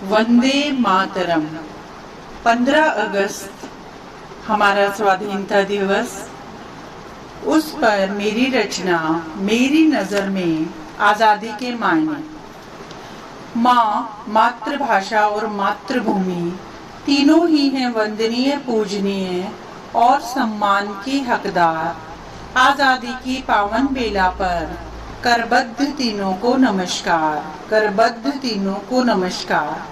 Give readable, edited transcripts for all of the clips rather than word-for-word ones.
वंदे मातरम। 15 अगस्त हमारा स्वाधीनता दिवस। उस पर मेरी रचना मेरी नजर में आजादी के मायने। माँ, मातृभाषा और मातृभूमि तीनों ही हैं वंदनीय, पूजनीय और सम्मान की हकदार। आजादी की पावन बेला पर करबद्ध तीनों को नमस्कार, करबद्ध तीनों को नमस्कार।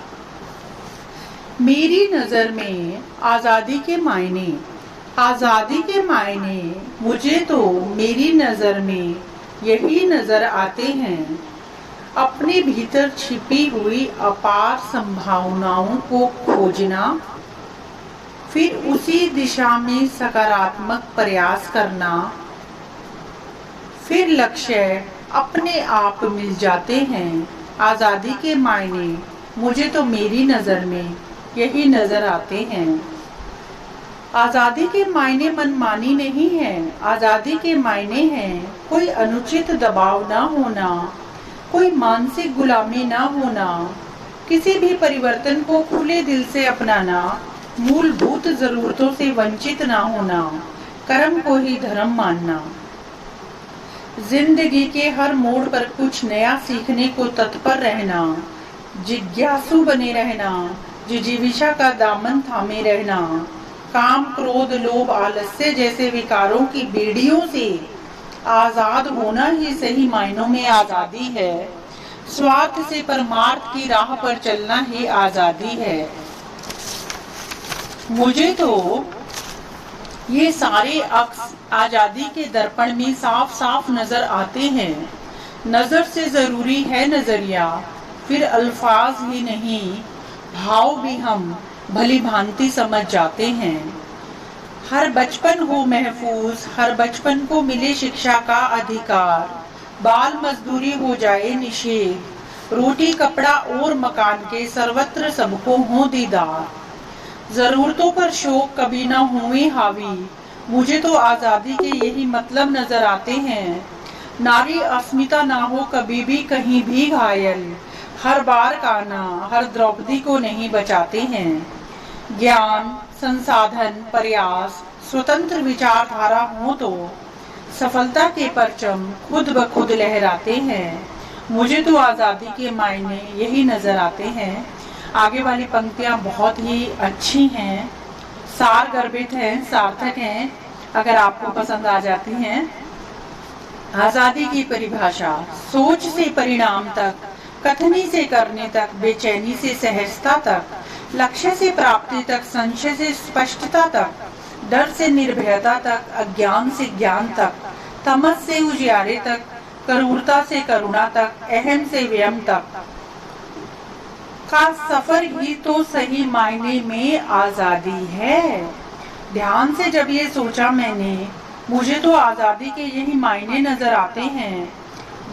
मेरी नजर में आजादी के मायने, आजादी के मायने मुझे तो मेरी नजर में यही नजर आते हैं। अपने भीतर छिपी हुई अपार संभावनाओं को खोजना, फिर उसी दिशा में सकारात्मक प्रयास करना, फिर लक्ष्य अपने आप मिल जाते हैं। आजादी के मायने मुझे तो मेरी नजर में यही नजर आते हैं। आजादी के मायने मनमानी नहीं है। आजादी के मायने हैं कोई अनुचित दबाव ना होना, कोई मानसिक गुलामी ना होना, किसी भी परिवर्तन को खुले दिल से अपनाना, मूलभूत जरूरतों से वंचित ना होना, कर्म को ही धर्म मानना, जिंदगी के हर मोड़ पर कुछ नया सीखने को तत्पर रहना, जिज्ञासु बने रहना, जिजीविषा का दामन थामे रहना, काम, क्रोध, लोभ, आलस्य जैसे विकारों की बेड़ियों से आजाद होना ही सही मायनों में आजादी है। स्वार्थ से परमार्थ की राह पर चलना ही आजादी है। मुझे तो ये सारे अक्स आजादी के दर्पण में साफ साफ नजर आते हैं। नजर से जरूरी है नजरिया, फिर अल्फाज ही नहीं भाव भी हम भली भांति समझ जाते हैं। हर बचपन हो महफूज, हर बचपन को मिले शिक्षा का अधिकार, बाल मजदूरी हो जाए निषेध, रोटी कपड़ा और मकान के सर्वत्र सबको हो दीदार, जरूरतों पर शौक कभी ना हुए हावी। मुझे तो आजादी के यही मतलब नजर आते हैं। नारी अस्मिता ना हो कभी भी कहीं भी घायल, हर बार काना हर द्रौपदी को नहीं बचाते हैं। ज्ञान, संसाधन, प्रयास, स्वतंत्र विचारधारा हो तो सफलता के परचम खुद ब खुद लहराते हैं। मुझे तो आजादी के मायने यही नजर आते हैं। आगे वाली पंक्तियां बहुत ही अच्छी हैं, सार गर्भित हैं, सार्थक हैं। अगर आपको पसंद आ जाती हैं। आजादी की परिभाषा सोच से परिणाम तक, कथनी से करने तक, बेचैनी से सहजता तक, लक्ष्य से प्राप्ति तक, संशय से स्पष्टता तक, डर से निर्भयता तक, अज्ञान से ज्ञान तक, तमस से उजियारे तक, क्रूरता से करुणा तक, अहम से व्यम तक का सफर ही तो सही मायने में आजादी है। ध्यान से जब ये सोचा मैंने, मुझे तो आजादी के यही मायने नजर आते हैं।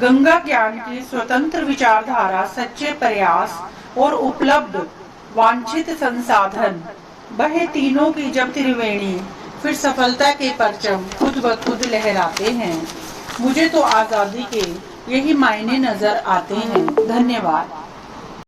गंगा ज्ञान की स्वतंत्र विचारधारा, सच्चे प्रयास और उपलब्ध वांछित संसाधन, वह तीनों की जब त्रिवेणी, फिर सफलता के परचम खुद ब खुद लहराते हैं। मुझे तो आजादी के यही मायने नजर आते हैं। धन्यवाद।